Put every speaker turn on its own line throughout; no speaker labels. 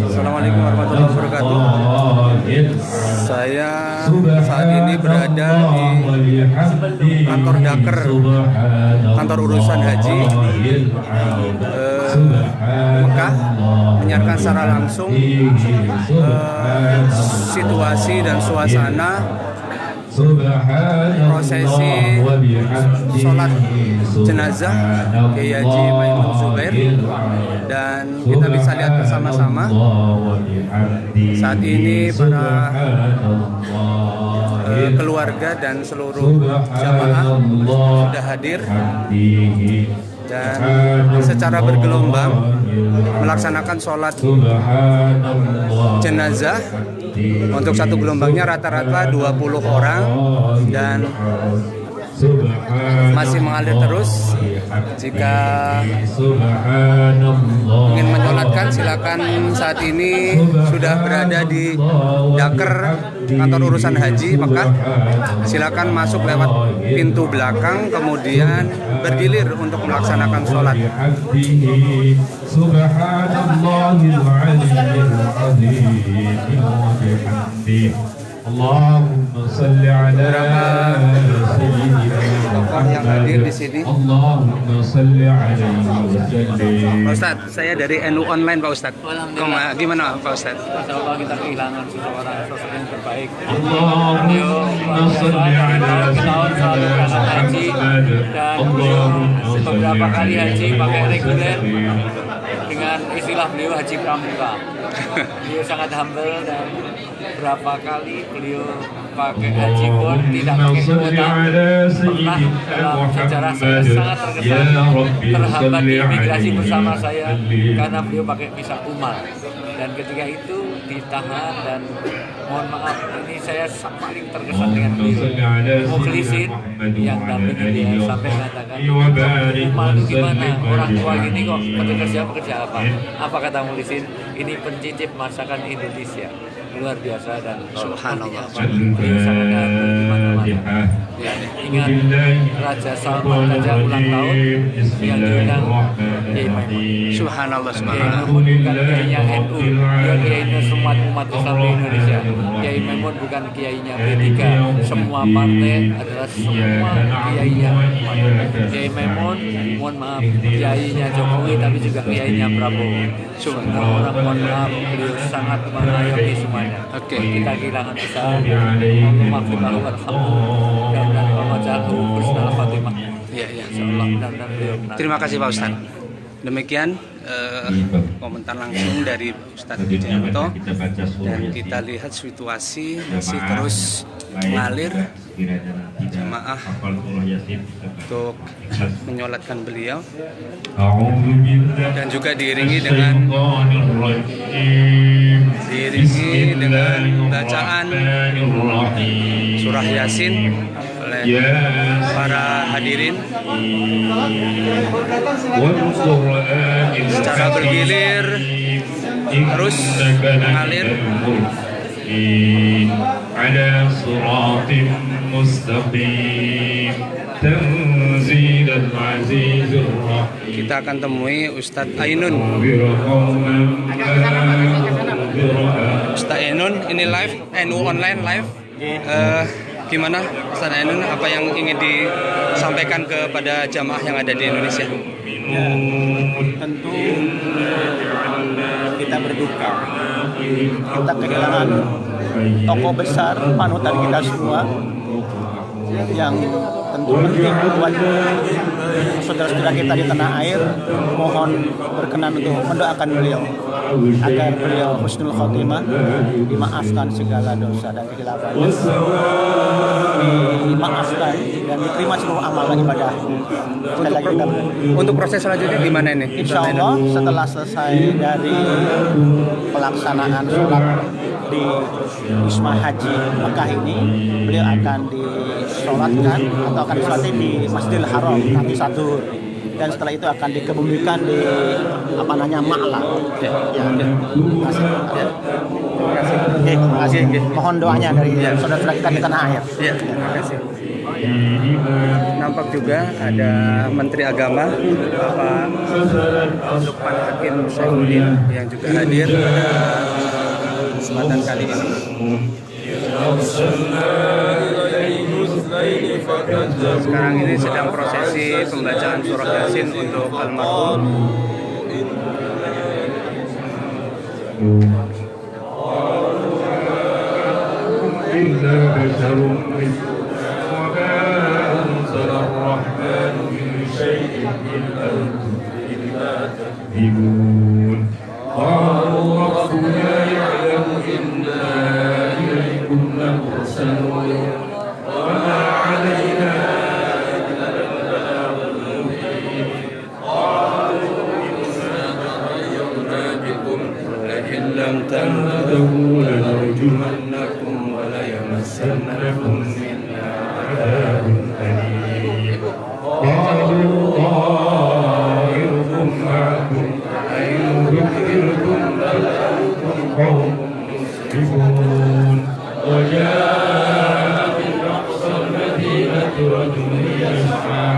Assalamualaikum warahmatullahi wabarakatuh. Saya saat ini berada di kantor Daker, kantor urusan haji Mekah, menyiarkan secara langsung situasi dan suasana prosesi sholat jenazah Kiai Haji Maimun Zubair, dan kita bisa lihat bersama-sama saat ini para keluarga dan seluruh jamaah sudah hadir dan secara bergelombang melaksanakan sholat jenazah. Untuk satu gelombangnya rata-rata 20 orang dan masih mengalir terus. Jika ingin menyolatkan silakan, saat ini sudah berada di Daker, kantor urusan haji Mekah. Silakan masuk lewat pintu belakang, kemudian bergilir untuk melaksanakan sholat.
Allahumma salli ala
tokoh yang hadir di sini.
Allahumma salli alaihi wasallim.
Pak Ustadz, saya dari NU Online Pak Ustadz. Gimana Pak Ustadz?
Masya Allah, kita kehilangan seseorang sosok yang terbaik.
Allahumma salli ala
tahun selalu anak haji dan beberapa kali haji pakai reguler dengan istilah beliau haji pramuka. Beliau sangat humble dan berapa kali beliau pakai haji pun tidak pakai kuota. Pernah dalam sejarah saya sangat terkesan terhambat di imigrasi bersama saya karena beliau pakai visa Umar, dan ketika itu ditahan, dan mohon maaf ini saya paling terkesan dengan beliau. Mukhlisin yang dampingi dia sampai mengatakan, Umar itu gimana, orang tua ini kok pekerja apa? Apa kata Mukhlisin? Ini pencicip masakan Indonesia. Luar biasa, dan
Subhanallah.
Beliau sangat hadir di mana-mana. Ingat Raja Salman saja ulang tahun yang diundang Kiai Maimun.
Subhanallah,
Kiai
subhanallah.
Maimun bukan kiainya NU, dia kiainya semua umat Islam di Indonesia. Kiai Maimun bukan kiainya P3, semua partai adalah semua kiainya umat. Kiai Maimun, mohon maaf, kiainya Jokowi tapi juga kiainya Prabowo. Semua orang mohon maaf, beliau sangat mengayomi semuanya.
Oke.
Kita kehilangan besar. Maafkanlah warhamna dan wajahku bersama Fatimah.
Ya, ya.
Insyaallah dan beliau benar.
Terima kasih Pak Ustadz. Demikian komentar langsung dari Ustadz Wijayanto, dan kita lihat situasi masih terus mengalir jamaah untuk menyolatkan beliau, dan juga diiringi dengan bacaan surah Yasin oleh para hadirin secara bergilir terus mengalir.
Ala siratim mustaqim tanzilal azizir rahim.
Kita akan temui Ustadz Ainun. Ustadz Ainun ini live, NU Online live. Gimana Ustadz Ainun, apa yang ingin disampaikan kepada jamaah yang ada di Indonesia?
Ya, tentu kita berduka, kita kehilangan tokoh besar, panutan kita semua, yang tentu penting buat saudara-saudara kita di tanah air. Mohon berkenan untuk mendoakan beliau agar beliau husnul khotimah, dimaafkan segala dosa dan kehilafannya, dimaafkan dan diterima seluruh amal ibadah. Sekali lagi kita
Untuk proses selanjutnya gimana ini?
insya Allah setelah selesai dari pelaksanaan sholat di Wisma Haji Mekah ini, beliau akan disolatkan atau akan disolati di Masjidil Haram nanti satu, dan setelah itu akan dikebumikan di Ma'la. Ya, terima kasih. Terima kasih. Mohon doanya dari saudara-saudara kita di tanah air.
Ya, terima kasih. Nampak juga ada Menteri Agama Bapak Lukman Hakim Saifuddin yang juga hadir pada kesempatan kali ini. Sekarang ini sedang prosesi pembacaan surah Yasin untuk almarhum.
إلا بشر مثلنا وما أنزل الرحمن من شيء إن أنتم إلا تكذبون قالوا ربنا يعلم إنا إليكم لمرسلون وما علينا إلا البلاغ المبين قالوا إنا تطيرنا بكم لئن لم تنتهوا لنرجمنكم وليمسنكم منا عذاب أليم قالوا طائركم معكم أئن ذكرتم بل أنتم قوم مسرفون وجاء من أقصى المدينة رجل يسعى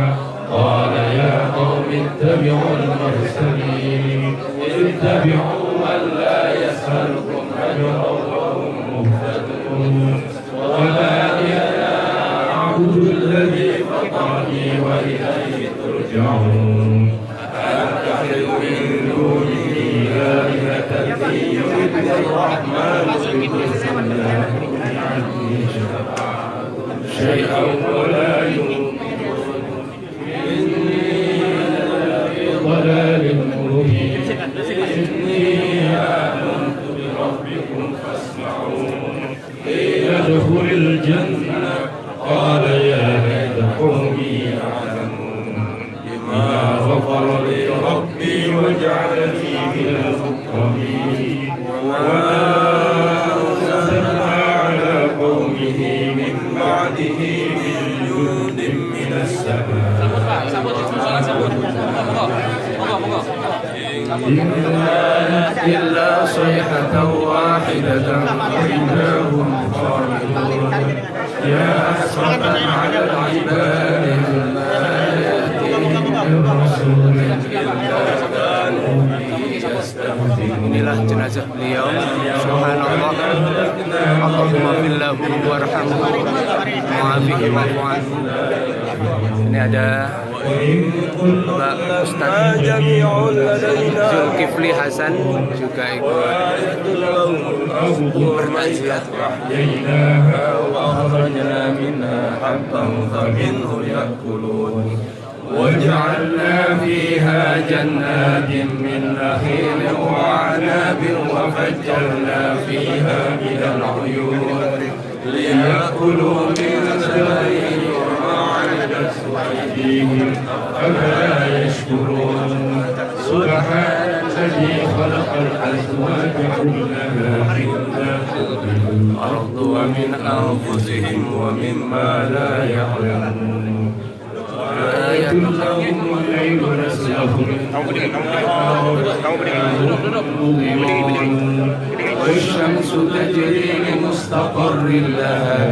قال يا قوم اتبعوا المرسلين اتبعوا من لا يسألكم أجرا وهم مهتدون وما أنا أعبد الذي فطرني وإليه ترجعون أتخذ من دونه آلهة إن يردني الرحمن شيئا ولا ينقذون إني لفي ضلال مبين إني آمنت بربكم فاسمعون قيل ادخل الجنة قال يا ليت قومي يعلمون بما غفر لي ربي وجعلني من المكرمين وما أرسلنا على قومه من بعده من جند من السماء إلا صيحة واحدة فإذا هم خامدون يا حسرة على العباد ما يأتيهم من رسول إلا كانوا به يستهزئون.
Inilah jenazah beliau. Subhanallah. Allahumma billahu warhamhu wa'afihi wa'fu anhu. Ini ada Pak Ustadz Zulkifli Hasan juga ikut bertaziah.
وأخرجنا منها حبا فمنه يأكلون وجعلنا فيها جنات من نخيل وأعناب وفجرنا فيها من العيون ليأكلوا من ثمره وما عملت أيديهم أفلا يشكرون سبحان الذي خلق الأزواج كلها مما تنبت الأرض ومن أنفسهم ومما لا يعلمون وآية لهم الليل نسلخ والشمس تجري لمستقر لها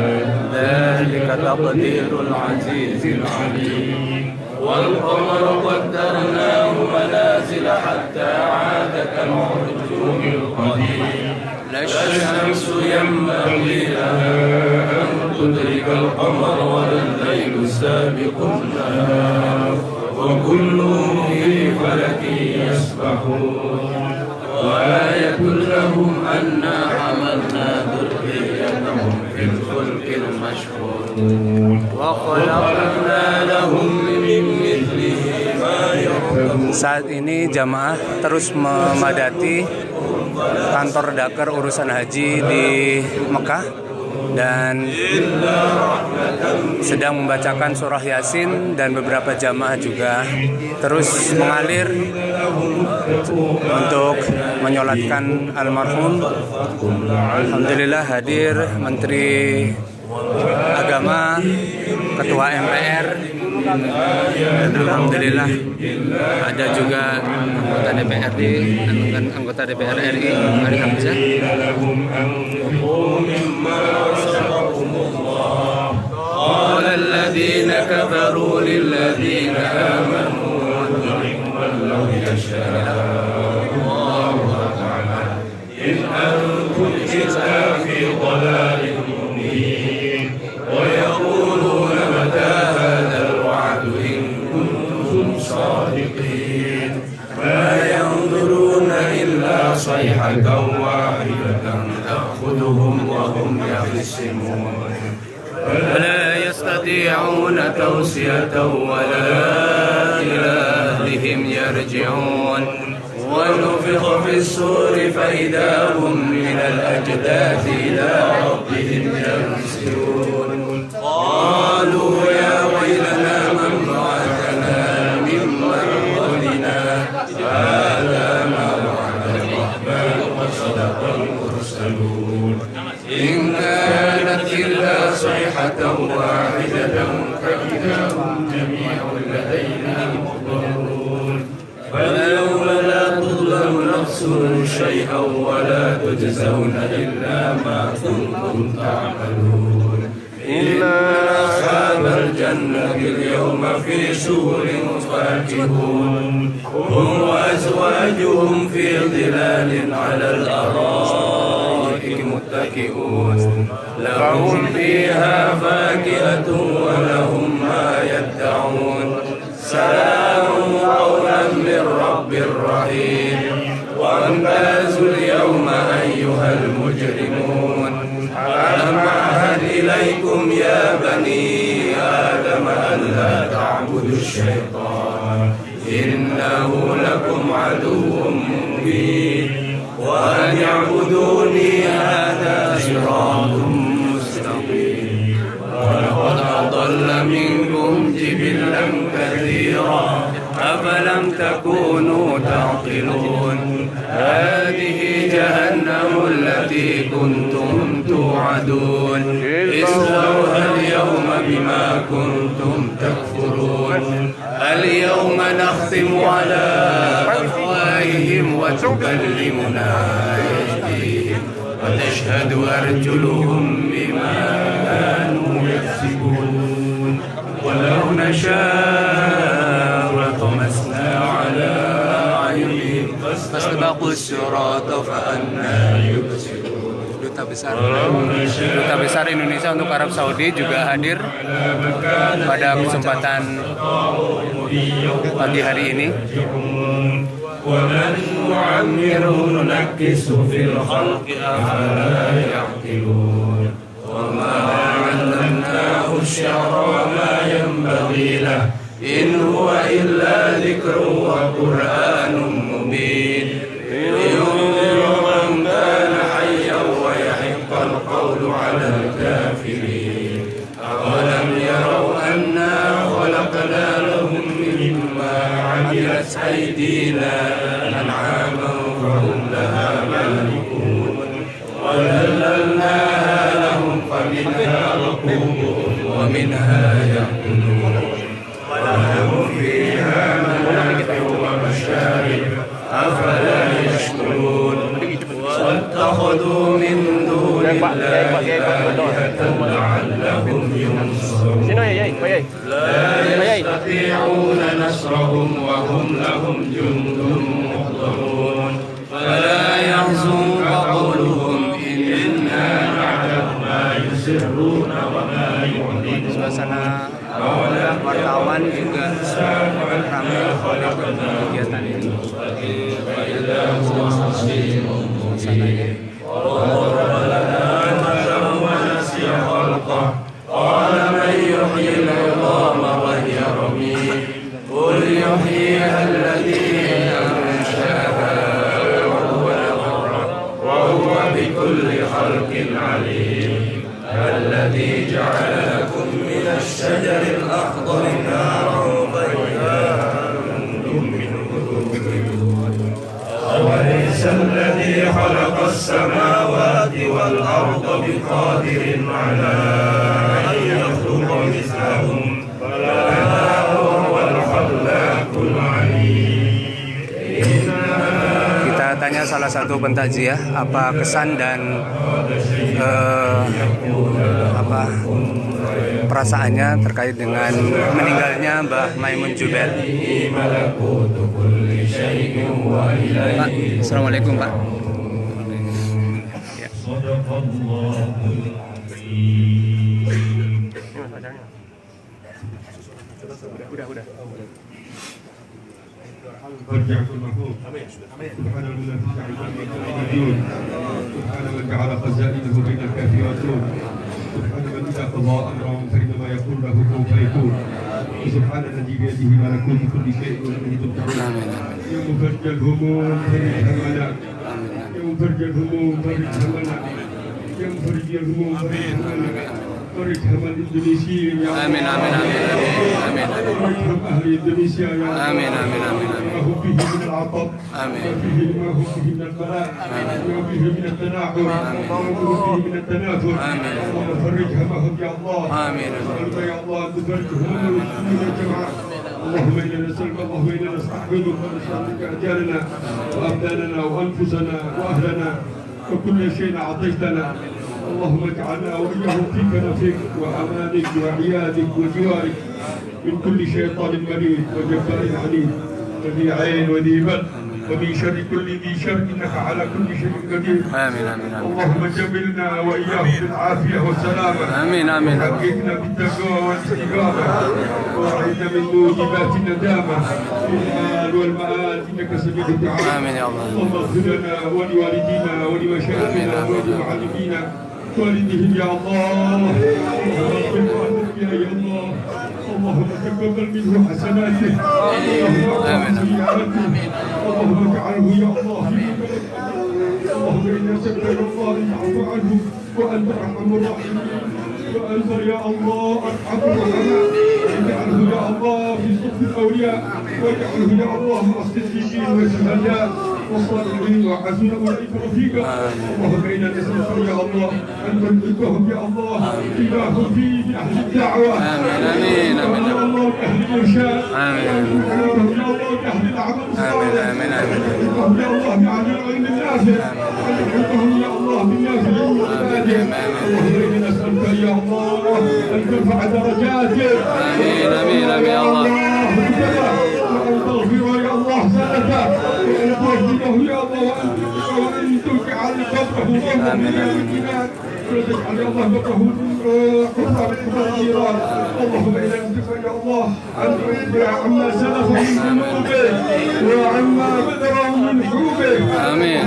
ذلك تقدير العزيز العليم والقمر قدرناه منازل حتى عاد كالعرجون القديم لا الشمس ينبغي لها أن تدرك القمر ولا الليل سابق النهار وكل في فلك يسبحون وآية لهم أنا حملنا ذريتهم في الفلك المشحون وخلقنا لهم من مثله ما يركبون.
Saat ini jamaah terus memadati kantor Dakar urusan haji di Mekah dan sedang membacakan surah Yasin, dan beberapa jamaah juga terus mengalir untuk menyolatkan almarhum. Alhamdulillah hadir Menteri Agama, Ketua MPR, dan alhamdulillah ada juga anggota DPRD, anggota DPR RI Ari Hamzah. قال
يختصمون ولا يستطيعون توصية ولا إلى أهلهم يرجعون ونفخ في الصور فإذا هم من الأجداث إلى ربهم ينسلون قالوا يا ويلنا من بعثنا من مرقدنا هذا ما وعد الرحمن وصدق المرسلون إن كانت إلا صيحة واحدة فإذا هم جميع لدينا محضرون فاليوم لا تظلم نفس شيئا ولا تجزون إلا ما كنتم تعملون إلا أصحاب الجنة اليوم في سور فاكهون هم وأزواجهم في ظلال على الأرائك متكئون لهم فيها فاكهة ولهم ما يدعون سلام قولا من رب رحيم وامتازوا اليوم أيها المجرمون ألم أعهد إليكم يا بني آدم ألا تعبدوا الشيطان إنه لكم عدو مبين وأن اعبدوني هذا صراط مستقيم ولقد أضل منكم جبلا كثيرا أفلم تكونوا تعقلون هذه جهنم التي كنتم توعدون اصلوها اليوم بما كنتم تكفرون اليوم نختم على أفواههم وتكلمنا أيديهم وتشهد أرجلهم بما كانوا يكسبون ولو نشاء لطمسنا على أعينهم فاستبقوا الصراط فأنى يبصرون. Duta Besar Indonesia untuk Arab Saudi juga hadir pada kesempatan pagi hari ini. ومن نعمره ننكسه في الخلق أفلا يعقلون وما علمناه الشعر وما ينبغي له إن هو إلا ذكر وقرآن مبين لينذر من كان حيا ويحق القول على الكافرين أولم يروا أنا خلقنا لهم مما عملت أيدينا أنعاما فهم لها مالكون وذللناها لهم فمنها ركوبهم ومنها يأكلون ولهم فيها منافع ومشارب أفلا يشكرون واتخذوا من دون الله آلهة لعلهم ينصرون لا يستطيعون نصرهم وهم لهم جند محضرون فلا يحزنك قولهم إنا نعلم ما يسرون وما يعلنون.
Suasana wartawan juga ramai oleh kegiatan ini.
قال من يحيي العظام وهي رميم قل يحييها الذي أنشأها وهو بكل خلق عليم الذي جعل لكم من الشجر الأخضر نارا ضياء أوليس الذي خلق السماوات والأرض بقادر على أن يخلق مثلهم بلى وهو الخلاق العليم.
Kita tanya salah satu pentakziah apa kesan dan perasaannya terkait dengan meninggalnya Mbah Maimun Jubel. Pak, Assalamualaikum Pak. Ya. Udah.
سبحان من جعل خزائنه بين الكافرين
قضى أمرا فإنما يقول له كن فيكون. سبحان الذي بيده ملكوت كل شيء وله ترجعون. يا مفرج الهموم فرج همنا. يا مفرج الهموم فرج همنا. يا مفرج الهموم فرج همنا. فرج هم الإندونيسيين يا الله.
آمين آمين آمين آمين
فرج هم أهل إندونيسيا يا الله.
آمين آمين آمين
ما هم فيه من العطب.
آمين.
ما هم فيه من البلاء. ما فيه من التناحر. ما هم فيه من التنافر. اللهم فرج همهم يا الله.
آمين.
نسألك يا الله أن تفرج هموم المسلمين جميعا. اللهم إنا نسألك، اللهم إنا نستحفظك ونسألك أجالنا وأبداننا وأنفسنا وأهلنا وكل شيء أعطيتنا. اللهم اجعلنا وإياهم في كنفك وأمانك وعيادك وجوارك من كل شيطان مريض وجبار عنيد وذي عين وذي بل ومن شر كل ذي شر إنك على كل شيء قدير.
آمين آمين آمين
اللهم جملنا وإياهم بالعافية والسلامة.
آمين آمين آمين.
وحققنا بالتقوى والاستقامة وأعذنا من موجبات الندامة في الحال والمآل إنك سميع الدعاء.
آمين يا الله.
اللهم اغفر لنا ولوالدينا ولمشايخنا ولمعلمينا والدهم يا الله. اللهم اغفر له يا الله. اللهم تقبل منه حسناته. اللهم سيئاته. اللهم اجعله يا الله. اللهم إنا نسألك الله أن تعفو عنه وأنت أرحم الراحمين وأنت يا الله أرحم الرحماء. واجعله يا الله في صف الأولياء واجعله يا الله مع الصديقين والشهداء والصالحين وحسن أولئك رفيقا. اللهم إنا نسألك يا الله أن تملكهم يا الله فيما هم فيه من أهل الدعوة.
آمين آمين آمين
يا الله بأهل الإرشاد.
آمين.
يا الله بأهل العمل الصالح.
آمين آمين آمين.
يا الله بعد العلم النافع. ونحبهم يا الله بالنافع والعبادة. اللهم إنا نسألك يا الله أن ترفع درجاته.
آمين آمين آمين يا الله.
وأن تغفر يا الله سنته وأن تهديه يا الله وأن تجعل قبره روضة من رياض الجنان وتجعل يا الله قبره حفرة من النيران. اللهم إنا نسألك يا الله أن تعفو عما سلف من ذنوبه وعما بدر من حوبه.
آمين.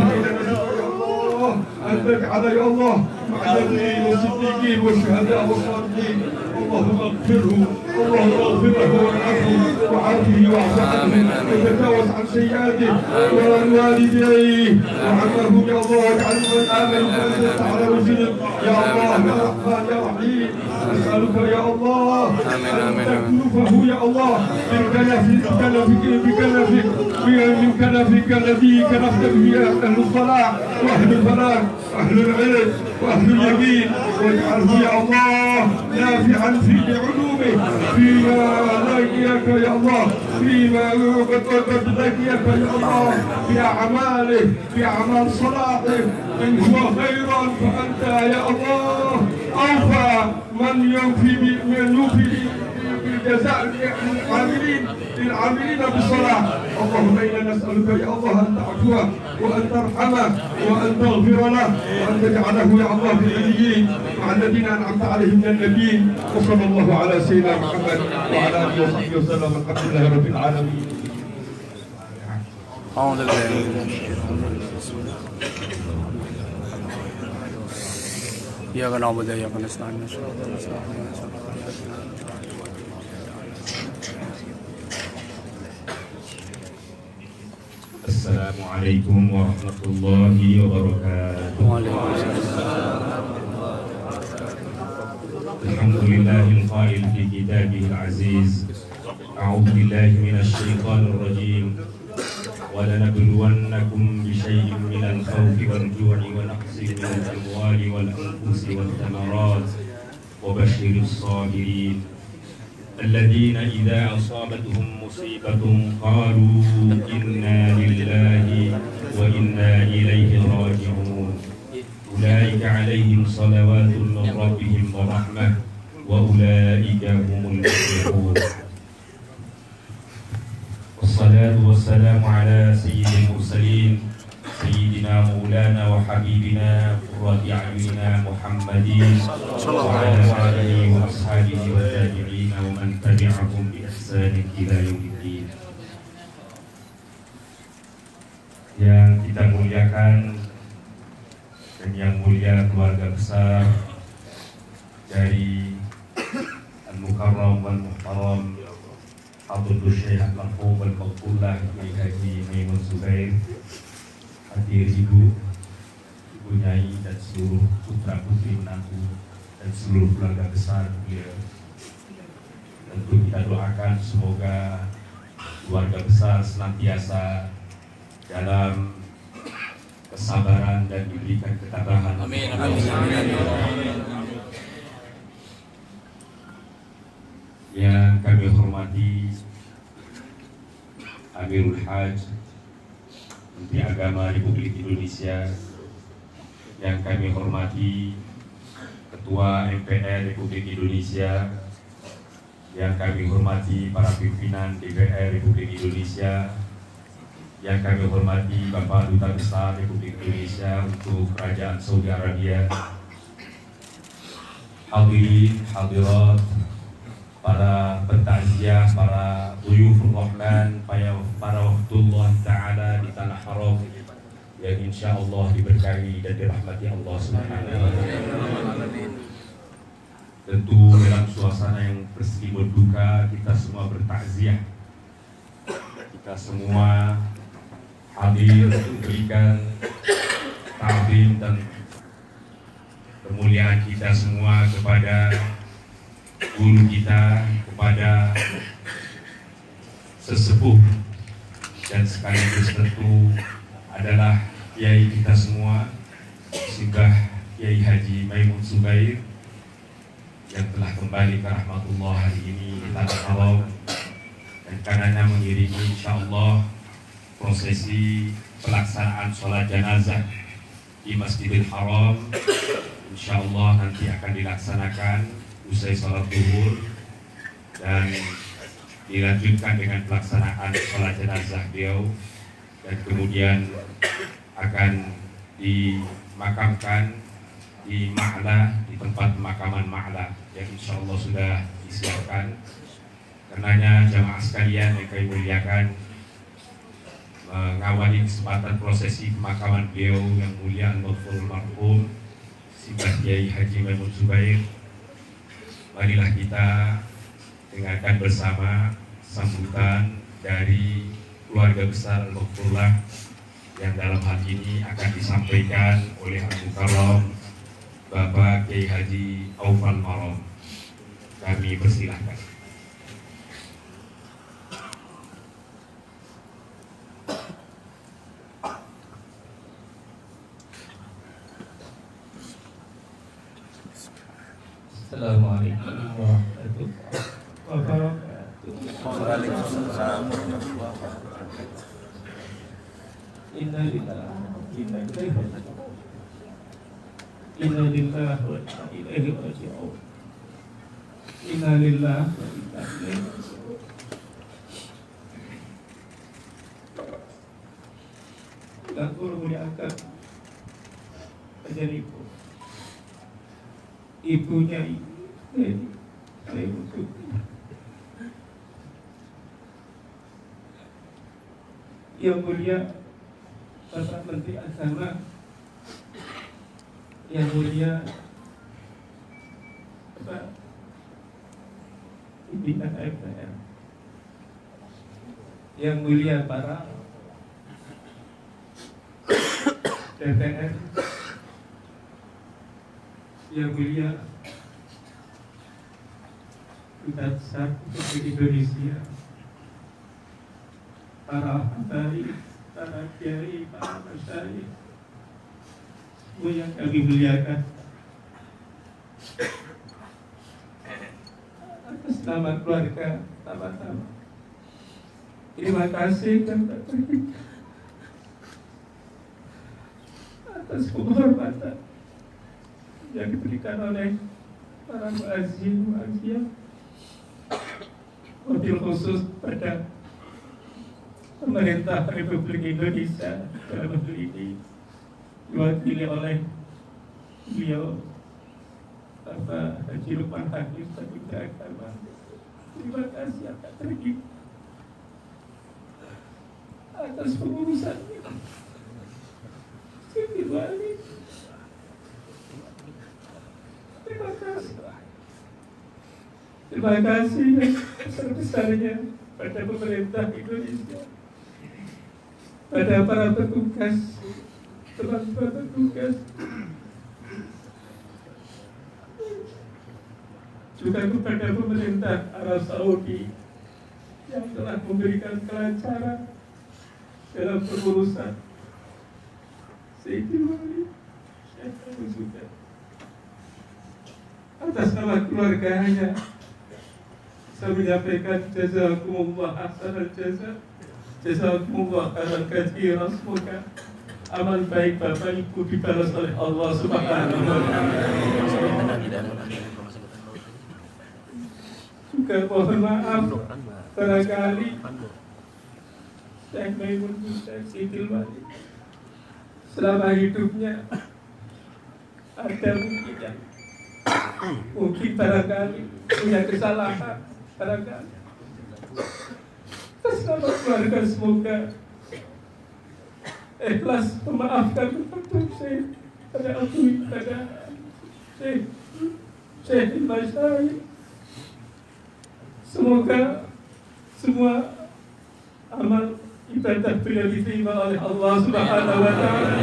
أن تجعل يا الله مع النبيين والصديقين والشهداء والصالحين. اللهم اغفره، اللهم اغفر له وارحمه وعافه واعف عنه وتجاوز عن سيئاته وعن والديه وعمه يا الله. واجعل من امن وانزلت على وزنك يا الله يا رحمن يا رحيم. نسالك يا الله ان تكلفه يا الله من كنفك الذي كنفت به اهل الصلاح واهل الفلاح واهل العلم واهل اليقين. واجعله يا الله نافعا في علومه فيما لقيك يا الله فيما قد لقيك يا الله في أعماله في أعمال صلاته. إن هو خيرا فأنت يا الله أوفى من يوفي بالجزاء للعاملين بالصلاة. اللهم إنا نسألك يا الله أن تعفوه وأن ترحمه وأن تغفر له وأن تجعله يا الله في العليين مع الذين أنعمت عليهم من النبيين. وصلى الله على سيدنا محمد وعلى آله وصحبه وسلم. الحمد لله رب العالمين.
أعوذ بالله من الشيطان الرجيم. إياك نعبد وإياك نستعين.
السلام عليكم ورحمة الله وبركاته.
وعليكم السلام.
الحمد لله القائل في كتابه العزيز: أعوذ بالله من الشيطان الرجيم. ولنبلونكم بشيء من الخوف والجوع ونقص من الأموال والأنفس والثمرات وبشر الصابرين الذين إذا أصابتهم مصيبة قالوا إنا لله وإنا إليه راجعون. أولئك عليهم صلوات من ربهم ورحمة وأولئك هم المفلحون. والصلاة والسلام على سيد المرسلين سيدنا مولانا وحبيبنا قرة أعيننا محمد وعلى آله وأصحابه والتابعين ومن تبعهم بإحسان إلى يوم الدين. Yang kita muliakan dan yang mulia keluarga besar dari
Al-Mukarram wal Muhtaram Abdul Syekh Al-Marhum Al-Maghfurlah Kiai Haji Maimun Zubair, hadir Ibu Nyai dan seluruh putra putri menantu dan seluruh keluarga besar beliau. Tentu kita doakan semoga keluarga besar senantiasa dalam kesabaran dan diberikan ketabahan.
Amin.
Yang kami hormati Amirul Hajj Menteri Agama Republik Indonesia, yang kami hormati Ketua MPR Republik Indonesia, yang kami hormati para pimpinan DPR Republik Indonesia, yang kami hormati Bapak Duta Besar Republik Indonesia untuk Kerajaan Saudi Arabia, hadirin hadirat, para pentakziah, para duyufur rahman, para waftullah ta'ala di tanah haram yang insya Allah diberkahi dan dirahmati Allah Subhanahu wa ta'ala. Tentu dalam suasana yang berselimut duka, kita semua bertakziah, kita semua hadir memberikan ta'zim dan kemuliaan kita semua kepada guru kita, kepada sesepuh dan sekaligus tentu adalah kiai kita semua, Singgah Kiai Haji Maimun Zubair, yang telah kembali ke rahmatullah hari ini di tanah haram, dan karenanya mengiringi insyaallah prosesi pelaksanaan sholat jenazah di Masjidil Haram. Insyaallah nanti akan dilaksanakan usai sholat zuhur dan dilanjutkan dengan pelaksanaan sholat jenazah beliau, dan kemudian akan dimakamkan di Ma'la, di tempat pemakaman Ma'la yang insya Allah sudah disiapkan. Karenanya jamaah sekalian yang kami muliakan, mengawali kesempatan prosesi pemakaman beliau yang mulia Al-Maghfurul Marhum Singgah Kiai Haji Maimun Zubair, marilah kita dengarkan bersama sambutan dari keluarga besar Al-Maghfurlah yang dalam hal ini akan disampaikan oleh Al-Mukarram Bapak Kiai Haji Aufal Maram. Kami persilahkan. Assalamualaikum warahmatullahi wabarakatuh.
Waalaikumsalam warahmatullahi wabarakatuh.
Inna lillahi wa inna ilaihi raji'un. Inna lillahi wa inna ilaihi raji'un. Inna lillahi wa inna ilaihi raji'un. Dan guru muliakan penjadiku ibunya ini saya butuh yang mulia Bapak Menteri Agama, yang mulia Bapak pimpinan MPR, yang mulia para DPR, yang mulia Duta Besar Republik Indonesia, para habaib, para kiai, para masyayikh, semua yang kami muliakan, atas nama keluarga sama-sama terima kasih dan terima atas penghormatan yang diberikan oleh para muazzin muazziyah, wabil khusus pada pemerintah Republik Indonesia dalam hal ini diwakili oleh beliau Bapak Haji Lukman Hakim Menteri Agama. Terima kasih atas terima atas pengurusannya. Terima kasih.
Terima kasih yang besar-besarnya pada pemerintah Indonesia, pada para petugas, teman-teman petugas, juga kepada pemerintah Arab Saudi yang telah memberikan kelancaran dalam pengurusan Sayyidil Wali Syekh Maimun Zubair. Atas nama keluarganya, saya menyampaikan jazakumullah ahsanal jaza, jazakumullah khairan katsiran. Semoga amal baik Bapak Ibu dibalas oleh Allah Subhanahu wa Ta'ala. Juga mohon maaf barangkali Syekh Maimun Zubair Sayyidil Wali selama hidupnya ada mungkin barangkali punya kesalahan, barangkali atas nama keluarga semoga ikhlas memaafkan untuk Syekh pada Abdul pada Syekh Al-Masyayikh. Semoga semua amal ibadah beliau diterima oleh Allah Subhanahu wa Ta'ala,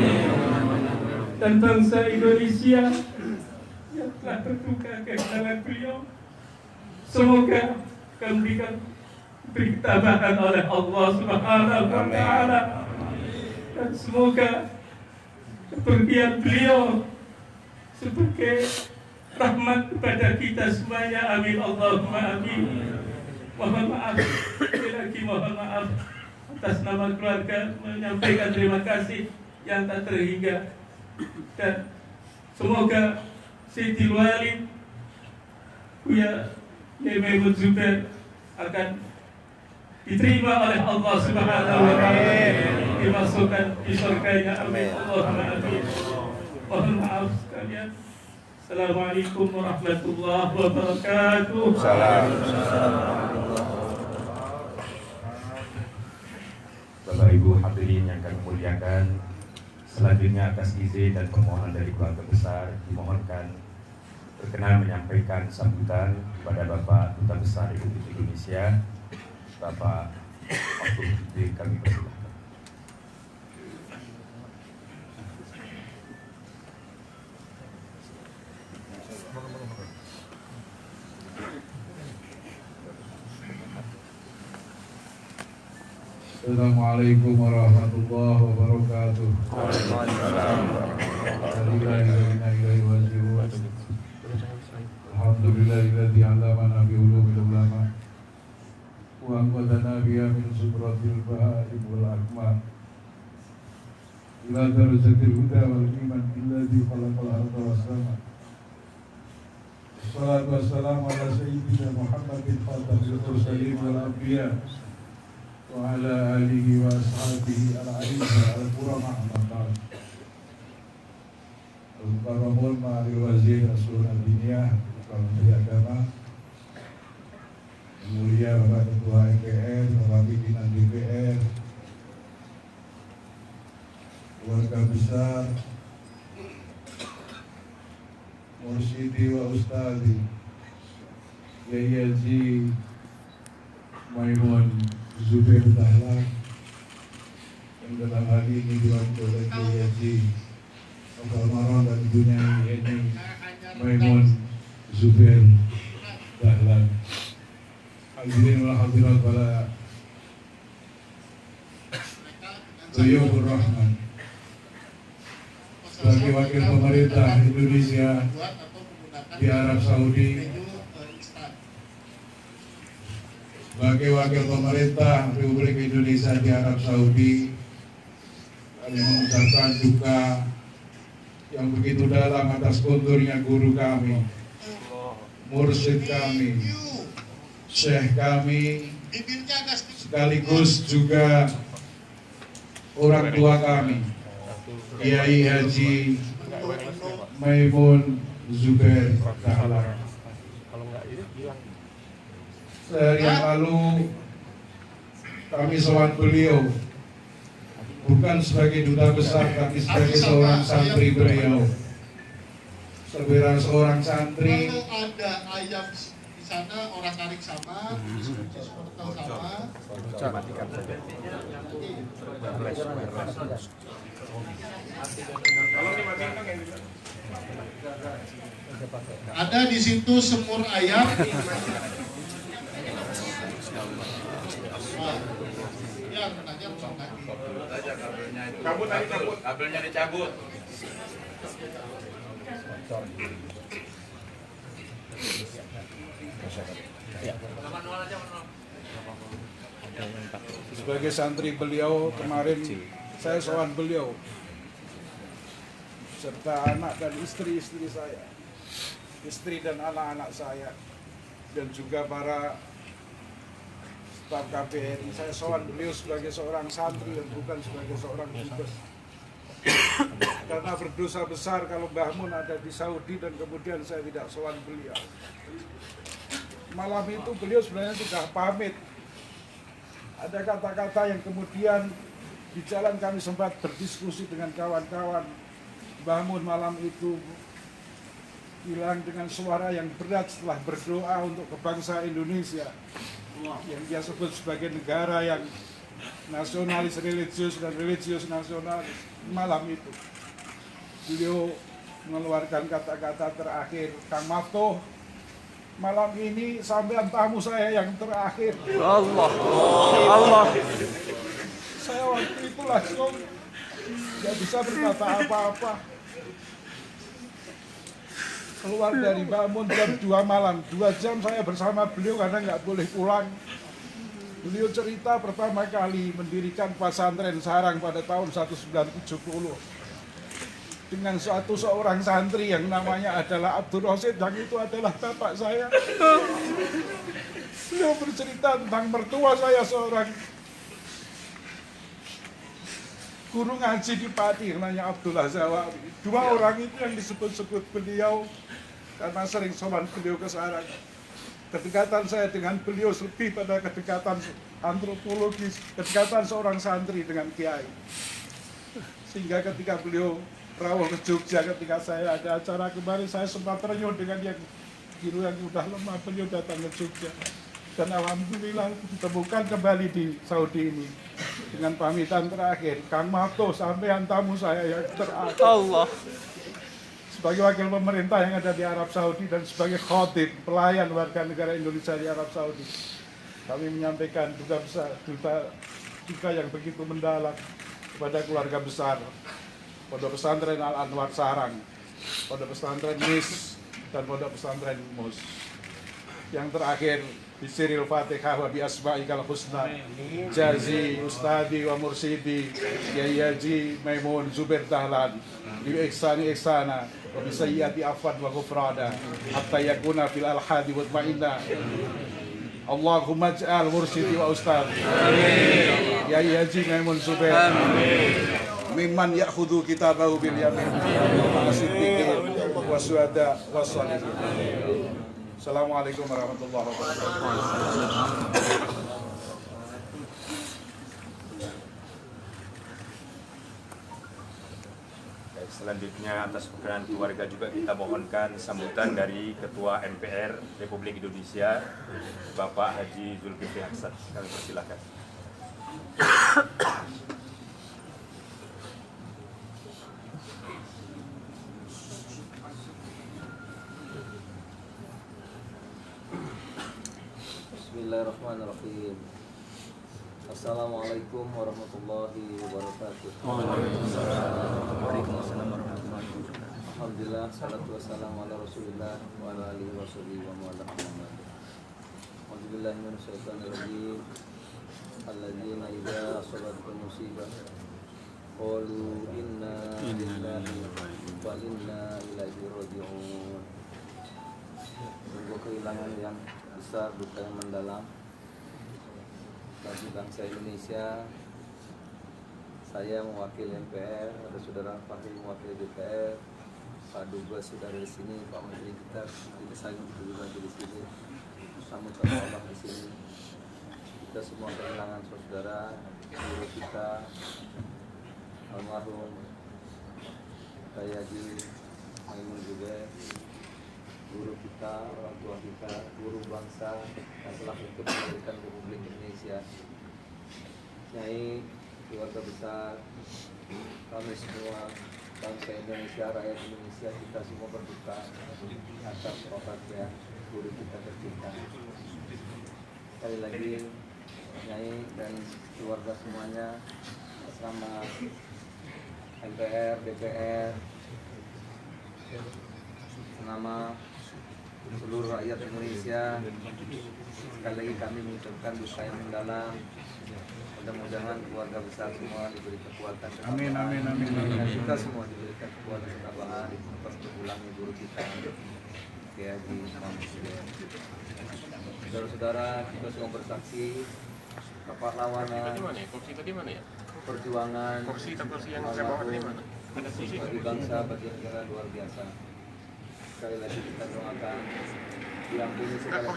dan bangsa Indonesia yang telah berduka kehilangan beliau, semoga diberi ketabahan oleh Allah Subhanahu wa Ta'ala, dan semoga kepergian beliau sebagai rahmat kepada kita semuanya. Amin Allahumma amin. Mohon maaf, sekali lagi mohon maaf atas nama keluarga, menyampaikan terima kasih yang tak terhingga, dan semoga Sayyidil Wali Buya Kiai Maimun Zubair akan diterima oleh Allah Subhanahu wa Ta'ala, dimasukkan di surganya. Amin Allahumma amin. Mohon maaf sekalian. Assalamualaikum warahmatullahi wabarakatuh.
Bapak Ibu hadirin yang kami muliakan, selanjutnya atas izin dan permohonan dari keluarga besar dimohonkan berkenan menyampaikan sambutan kepada Bapak Duta Besar Republik Indonesia, Bapak Abdul Fikri. Kami persilahkan.
Assalamualaikum warahmatullahi wabarakatuh. Alhamdulillahilladzi 'allamana bi ulumil ulama wa anqadhana biha min subratil bahaim wal akmal ila darajatil huda wal iman alladzi khalaqal arda was sama. Wassalatu wassalamu ala sayyidina Muhammadin khatamil mursalin wal anbiya wa ala alihi wa ashabihi al-'aizah al-kurama al-maqam al-karamul ma'aril wazir rasul al-diniyah Kepala Menteri Agama, Yang Mulia Bapak Ketua MPR, Bapak Pimpinan DPR, keluarga besar, Mursyidi wa Ustadi Kiai Haji Maimun Zubair Dahlan, yang dalam hal ini diwakili oleh Kiai Haji Abdul Maron dan ibunya Yeni Maimun Zubair Dahlan. Hadirin wal hadirat wala Tuyubur Rahman, sebagai wakil pemerintah Indonesia di Arab Saudi, sebagai wakil pemerintah Republik Indonesia di Arab Saudi, kami mengucapkan duka yang begitu dalam atas kundurnya guru kami, mursyid kami, syekh kami, sekaligus juga orang tua kami, Kiai Haji Maimun Zubair Dahlan. Sehari yang lalu kami sowan beliau bukan sebagai duta besar, tapi sebagai seorang santri beliau. Sebagai seorang santri
Di sana orang tarik sama, kunci supporter sama. Ada di situ semur ayam. Ya, nanya Bang Hadi.
Kabelnya dicabut.
Sebagai santri beliau kemarin saya sowan beliau serta anak dan istri-istri saya, istri dan anak-anak saya, dan juga para staf KBRI. Saya sowan beliau sebagai seorang santri dan bukan sebagai seorang dubes. Karena berdosa besar kalau Mbah Mun ada di Saudi dan kemudian saya tidak sowan beliau. Malam itu beliau sebenarnya sudah pamit. Ada kata-kata yang kemudian di jalan kami sempat berdiskusi dengan kawan-kawan. Mbah Mun malam itu bilang dengan suara yang berat setelah berdoa untuk bangsa Indonesia yang dia sebut sebagai negara yang nasionalis religius dan religius nasionalis. Malam itu beliau mengeluarkan kata-kata terakhir, Kang Maftuh, malam ini sampean tamu saya yang terakhir.
Allah. Allah.
Saya waktu itu langsung nggak bisa berkata apa-apa. Keluar dari Mbah Mun jam 2 malam, 2 jam saya bersama beliau karena nggak boleh pulang. Beliau cerita pertama kali mendirikan pesantren sarang pada tahun 1970 dengan seorang santri yang namanya adalah Abdul Rosid, yang itu adalah bapak saya. Beliau bercerita tentang mertua saya, seorang guru ngaji di Pati, namanya Abdullah Zawawi. 2 orang itu yang disebut-sebut beliau karena sering sowan beliau ke sarang. Kedekatan saya dengan beliau lebih pada kedekatan antropologis, kedekatan seorang santri dengan kiai. Sehingga ketika beliau rawuh ke Jogja, ketika saya ada acara kemarin, saya sempat terenyuh dengan yang guru yang sudah lemah, beliau datang ke Jogja. Dan alhamdulillah ditemukan kembali di Saudi ini dengan pamitan terakhir, Kang Maftuh, sampean tamu saya yang terakhir.
Allah.
Sebagai wakil pemerintah yang ada di Arab Saudi dan sebagai khatib pelayan warga negara Indonesia di Arab Saudi, kami menyampaikan duka yang begitu mendalam kepada keluarga besar Pondok Pesantren Al Anwar Sarang, Pondok Pesantren Nis, dan Pondok Pesantren Mus. Yang terakhir, bisiril Fatihah wa bi asma'ikal husna jazi ustadi wa mursidi Kiai Haji Maimun Zubair Dahlan bi ihsani ihsana wa bi sayyati afwan wa ghufrana hatta yakuna fil alhadi wa ma'inna. Allahumma ij'al mursidi wa ustadi Kiai Haji Maimun Zubair mimman ya'khudhu kitabahu bil yamin wa siddiqin wa syuhada wa shalihin. Assalamualaikum warahmatullahi wabarakatuh.
Selanjutnya atas perkenan keluarga juga kita mohonkan sambutan dari Ketua MPR Republik Indonesia Bapak Haji Zulkifli Hasan. Kami persilakan.
Bismillahirrahmanirrahim. Assalamualaikum warahmatullahi wabarakatuh.
Waalaikumsalam warahmatullahi wabarakatuh.
Alhamdulillah, salatu wassalamu ala Rasulillah wa ala alihi wa sahbihi wa man walah. Alhamdulillah minasyaitonir rajim. Alladzina idza asabatkum musibah qalu inna lillahi wa inna ilaihi raji'un. Sungguh kehilangan yang besar, duka yang mendalam bagi bangsa Indonesia. Saya mewakili MPR, ada saudara Fahri mewakili DPR, Pak Dubes sudah di sini, Pak Menteri kita, saya juga di sini, sama Allah di sini. Kita semua kehilangan saudara, guru kita, almarhum Kiai Haji Maimun juga. guru kita, orang tua kita, guru bangsa yang telah ikut mendirikan Republik Indonesia. Nyai, keluarga besar, kami semua bangsa Indonesia, rakyat Indonesia, kita semua berduka atas wafatnya guru kita tercinta. Sekali lagi, Nyai dan keluarga semuanya bersama MPR, DPR, nama seluruh rakyat Indonesia, sekali lagi kami mengucapkan duka yang mendalam. Mudah-mudahan keluarga besar semua diberi kekuatan ketabahan.
Amin, amin, amin, amin.
Dan kita semua diberikan kekuatan ketabahan atas berpulangnya guru kita, Kiai Haji Muhammad Zubair. Saudara-saudara, kita semua bersaksi kepahlawanan, perjuangan bagi bangsa, bagi negara luar biasa. Sekali lagi kita doakan diampuni segala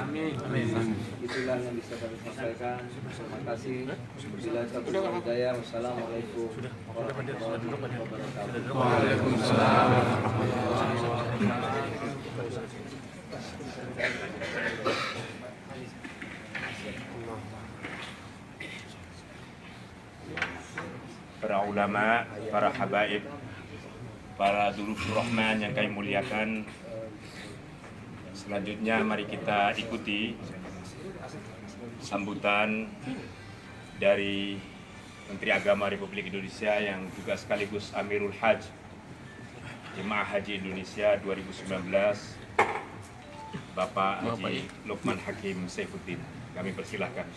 Amin. Itulah yang bisa kami sampaikan. Terima kasih. Bila taufiq hidayah. Wassalamualaikum warahmatullahi wabarakatuh.
Waalaikumsalam.
Para ulama, para habaib, para durufur rahman yang kami muliakan, selanjutnya mari kita ikuti sambutan dari Menteri Agama Republik Indonesia yang juga sekaligus Amirul Hajj Jemaah Haji Indonesia 2019, Bapak Haji Luqman Hakim Saifuddin. Kami persilahkan.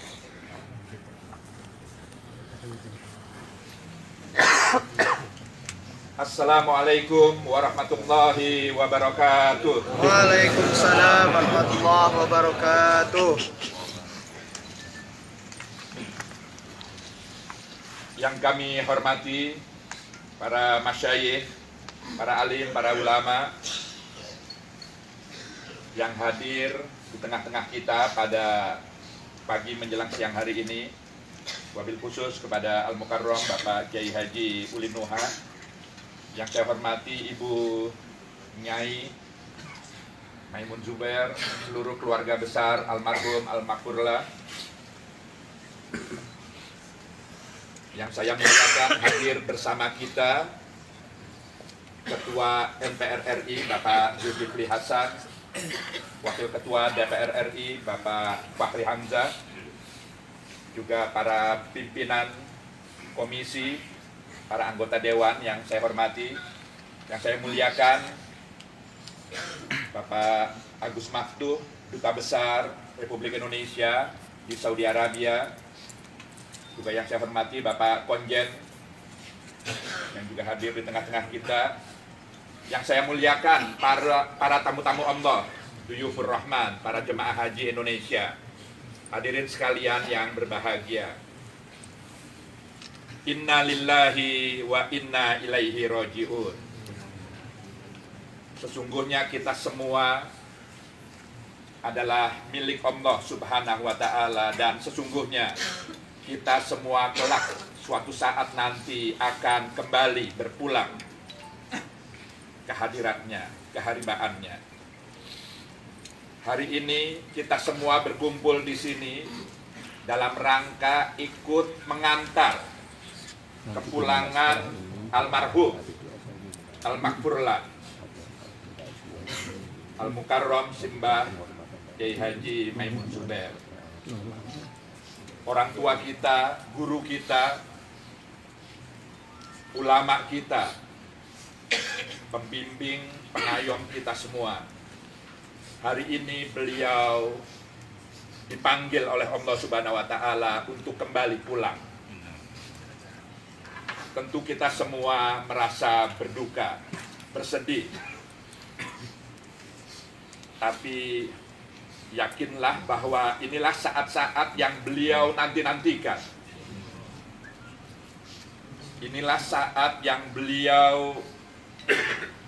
Assalamualaikum warahmatullahi wabarakatuh.
Waalaikumsalam warahmatullahi wabarakatuh.
Yang kami hormati para masyayikh, para alim, para ulama yang hadir di tengah-tengah kita pada pagi menjelang siang hari ini. Wabil khusus kepada Al-Mukarram Bapak Kiai Haji Ulin Nuha, yang saya hormati Ibu Nyai Maimun Zubair, seluruh keluarga besar almarhum Al-Maghfurlah, yang saya muliakan hadir bersama kita Ketua MPR RI Bapak Zulkifli Hasan, Wakil Ketua DPR RI Bapak Fahri Hamzah, juga para pimpinan komisi, para anggota dewan yang saya hormati, yang saya muliakan, Bapak Agus Maftuh, Duta Besar Republik Indonesia di Saudi Arabia, juga yang saya hormati Bapak Konjen yang juga hadir di tengah-tengah kita, yang saya muliakan para tamu-tamu Allah, Duyufur Rahman, para jemaah haji Indonesia, hadirin sekalian yang berbahagia. Inna lillahi wa inna ilaihi roji'un. Sesungguhnya kita semua adalah milik Allah Subhanahu wa ta'ala, dan sesungguhnya kita semua kelak suatu saat nanti akan kembali berpulang ke hadiratnya, keharibaannya. Hari ini kita semua berkumpul di sini dalam rangka ikut mengantar kepulangan almarhum Al-Maghfurlah Al-Mukarram Simbah Kiai Haji Maimun Zubair, orang tua kita, guru kita, ulama kita, pembimbing, pengayom kita semua. Hari ini beliau dipanggil oleh Allah Subhanahu wa ta'ala untuk kembali pulang. Tentu kita semua merasa berduka, bersedih. Tapi yakinlah bahwa inilah saat-saat yang beliau nanti-nantikan. Inilah saat yang beliau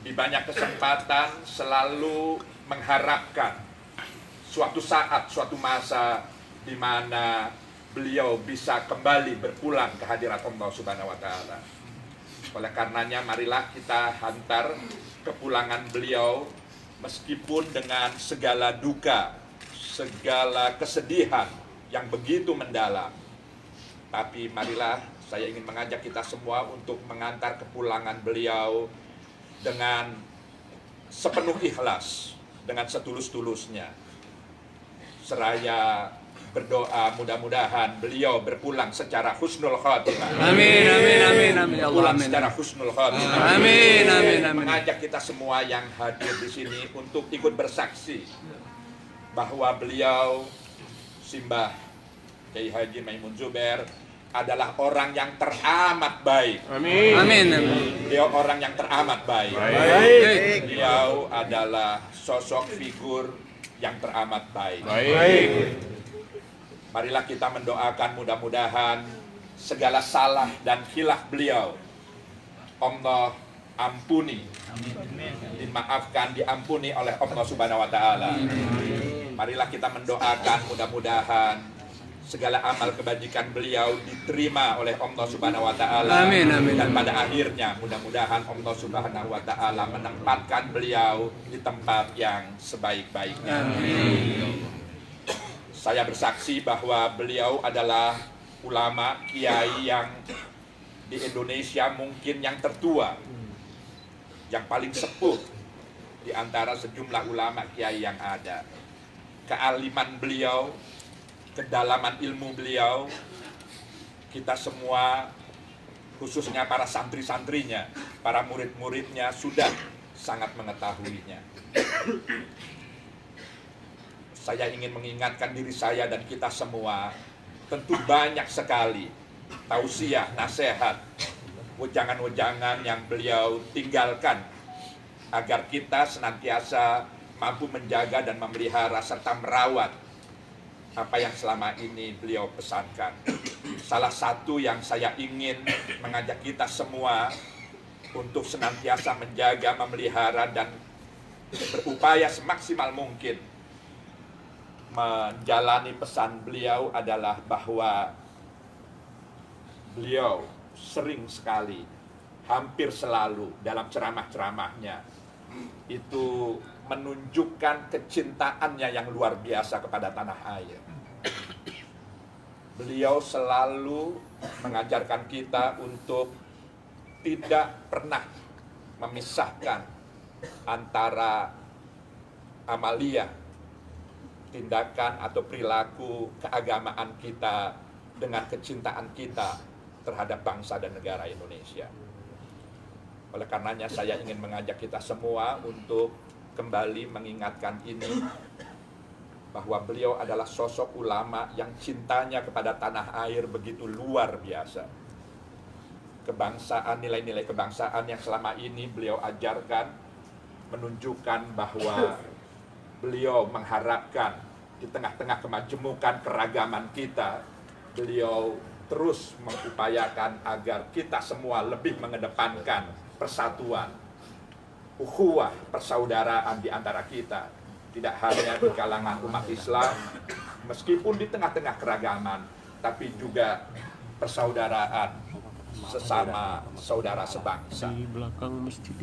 di banyak kesempatan selalu mengharapkan suatu saat, suatu masa di mana beliau bisa kembali berpulang ke hadirat Allah Subhanahu wa ta'ala. Oleh karenanya marilah kita hantar kepulangan beliau meskipun dengan segala duka, segala kesedihan yang begitu mendalam. Tapi marilah saya ingin mengajak kita semua untuk mengantar kepulangan beliau dengan sepenuh ikhlas, dengan setulus-tulusnya. Seraya berdoa mudah-mudahan beliau berpulang secara husnul khotimah.
Amin, amin, amin, amin. Ya Allah,
Pulang
amin.
secara husnul khotimah.
Amin, amin, amin.
Mengajak kita semua yang hadir di sini untuk ikut bersaksi bahwa beliau Simbah Kiai Haji Maimun Zubair adalah orang yang teramat baik.
Amin. Amin.
Beliau orang yang teramat baik. Beliau adalah sosok figur yang teramat baik. Marilah kita mendoakan mudah-mudahan segala salah dan khilaf beliau Allah ampuni, dimaafkan, diampuni oleh Allah Subhanahu wa Ta'ala. Marilah kita mendoakan mudah-mudahan segala amal kebajikan beliau diterima oleh Allah Subhanahu wa Ta'ala.
Amin, amin.
Dan pada akhirnya mudah-mudahan Allah Subhanahu wa Ta'ala menempatkan beliau di tempat yang sebaik-baiknya. Saya bersaksi bahwa beliau adalah ulama kiai yang di Indonesia mungkin yang tertua, yang paling sepuh di antara sejumlah ulama kiai yang ada. Kealiman beliau, kedalaman ilmu beliau, kita semua khususnya para santri-santrinya, para murid-muridnya sudah sangat mengetahuinya. Saya ingin mengingatkan diri saya dan kita semua, tentu banyak sekali tausiah, nasihat, wejangan-wejangan yang beliau tinggalkan agar kita senantiasa mampu menjaga dan memelihara serta merawat apa yang selama ini beliau pesankan. Salah satu yang saya ingin mengajak kita semua untuk senantiasa menjaga, memelihara, dan berupaya semaksimal mungkin menjalani pesan beliau adalah bahwa beliau sering sekali, hampir selalu dalam ceramah-ceramahnya itu menunjukkan kecintaannya yang luar biasa kepada tanah air. Beliau selalu mengajarkan kita untuk tidak pernah memisahkan antara amalia, tindakan atau perilaku keagamaan kita dengan kecintaan kita terhadap bangsa dan negara Indonesia. Oleh karenanya saya ingin mengajak kita semua untuk kembali mengingatkan ini, bahwa beliau adalah sosok ulama yang cintanya kepada tanah air begitu luar biasa. Kebangsaan, nilai-nilai kebangsaan yang selama ini beliau ajarkan menunjukkan bahwa beliau mengharapkan di tengah-tengah kemajemukan keragaman kita, beliau terus mengupayakan agar kita semua lebih mengedepankan persatuan, ukhuwah, persaudaraan di antara kita, tidak hanya di kalangan umat Islam, meskipun di tengah-tengah keragaman, tapi juga persaudaraan sesama saudara sebangsa.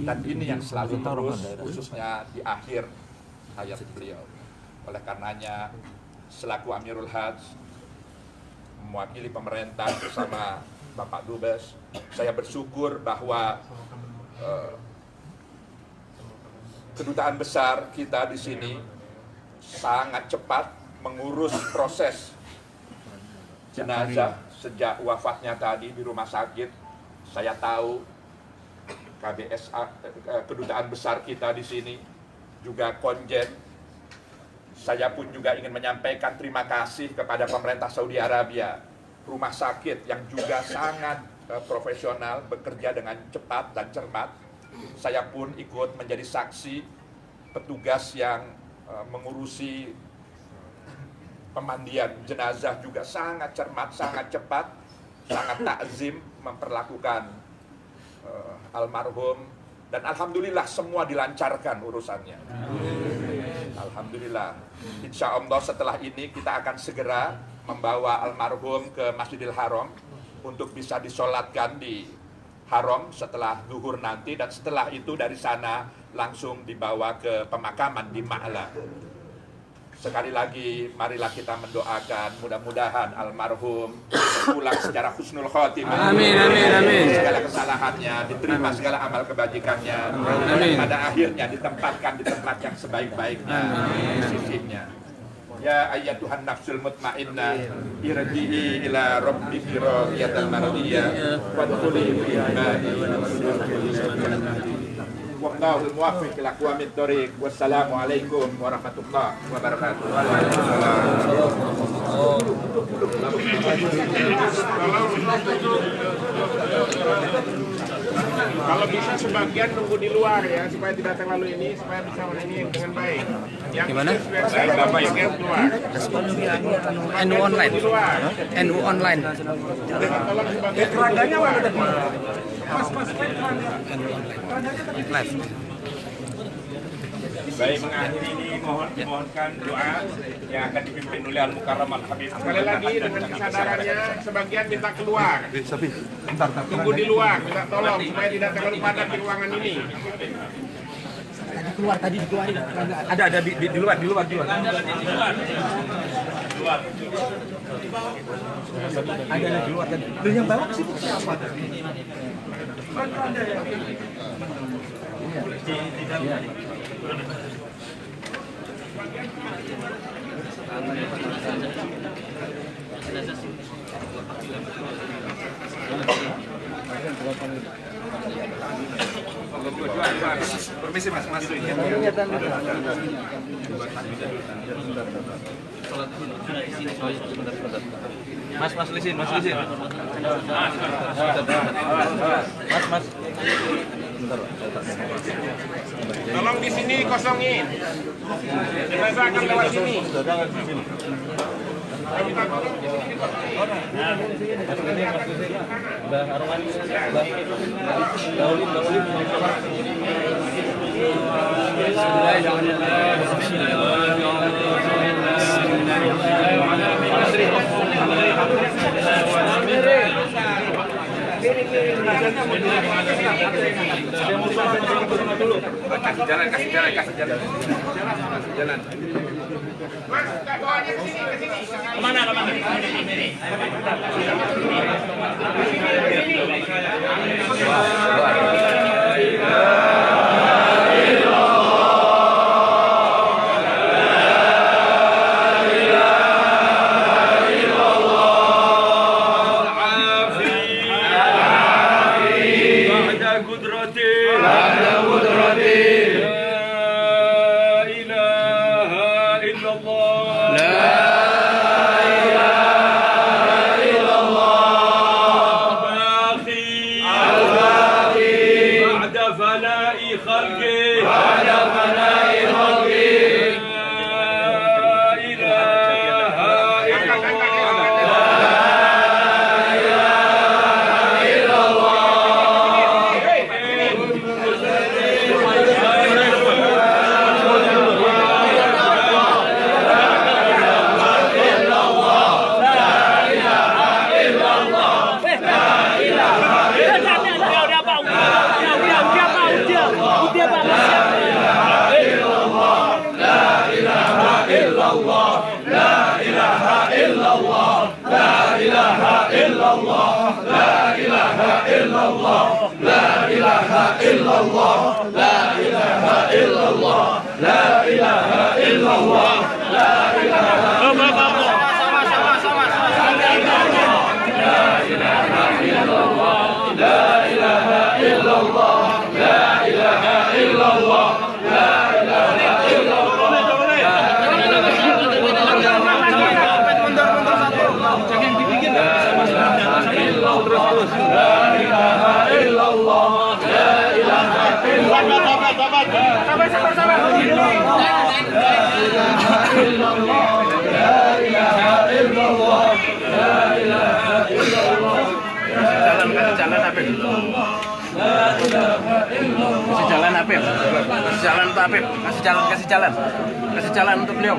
Dan ini yang selalu terus, khususnya di akhir hayat beliau. Oleh karenanya, selaku Amirul Hajj, mewakili pemerintah bersama Bapak Dubes, saya bersyukur bahwa kedutaan besar kita di sini sangat cepat mengurus proses jenazah sejak wafatnya tadi di rumah sakit. Saya tahu kedutaan besar kita di sini juga konjen. Saya pun juga ingin menyampaikan terima kasih kepada pemerintah Saudi Arabia, rumah sakit yang juga sangat profesional, bekerja dengan cepat dan cermat. Saya pun ikut menjadi saksi petugas yang mengurusi pemandian jenazah juga sangat cermat, sangat cepat, sangat takzim memperlakukan almarhum, dan alhamdulillah semua dilancarkan urusannya. Alhamdulillah. Insya Allah setelah ini kita akan segera membawa almarhum ke Masjidil Haram untuk bisa disolatkan di Haram setelah zuhur nanti, dan setelah itu dari sana langsung dibawa ke pemakaman di Ma'la. Sekali lagi marilah kita mendoakan mudah-mudahan almarhum pulang secara husnul khotimah.
Amin, amin, amin.
Segala kesalahannya diterima, segala amal kebajikannya,
Amin.
pada akhirnya ditempatkan di tempat yang sebaik-baiknya di sisinya. Ya ayyatuhan nafsul mutmainnah irji'i ila rabbiki radiyatan mardiyah wadkhuli fi ibadi. Wallahul muwaffiq ila aqwamit thoriq. Wassalamualaikum warahmatullahi wabarakatuh.
Kalau bisa sebagian nunggu di luar ya, supaya tidak terlalu ini, supaya bisa ini dengan baik. Yang
Gimana?
baik Bapak yang keluar.
NU online. NU online.
Tolong sebagian keraganya mana?
Live.
Baik, mengakhiri ini mohonkan doa yang akan dipimpin oleh Al-Mukarram Al-Habib.
Sekali lagi dengan kesadarannya, sebagian minta keluar. Tunggu di luar, minta tolong supaya tidak terlalu padat di ruangan ini.
Tadi dikeluarin. Ada di luar. Ada di luar tadi. Lu yang bawa ke situ siapa? Permisi mas. Mas lisin. Mas.
Tolong di sini kosongin. Jenazah akan lewat sini.
Kasih jalan.
Mas, bawanya ke sini.
Kemana?
Kasih jalan untuk beliau.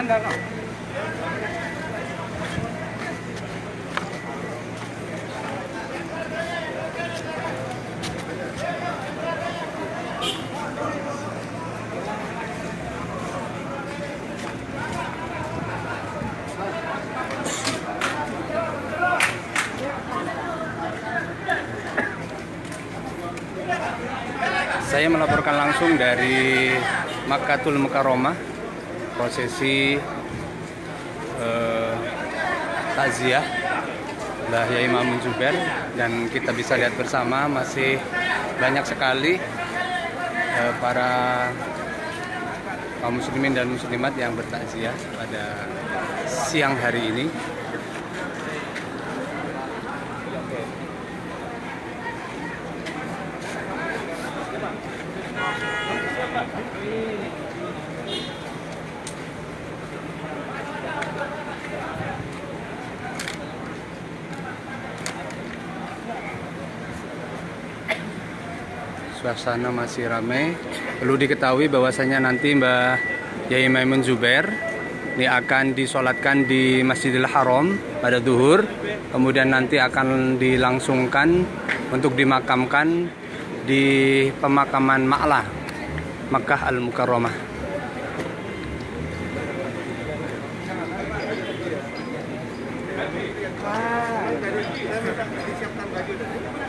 Saya melaporkan langsung dari Makkatul Mukarramah, prosesi takziah Mbah Yai Maimun Zubair, dan kita bisa lihat bersama masih banyak sekali para kaum muslimin dan muslimat yang bertakziah pada siang hari ini. Suasana masih ramai. Perlu diketahui bahwasanya nanti Mbah Yai Maimun Zubair ini akan disolatkan di Masjidil Haram pada zuhur, kemudian nanti akan dilangsungkan untuk dimakamkan di pemakaman Ma'lah, Makkah Al-Mukarramah.
Disiapkan baju.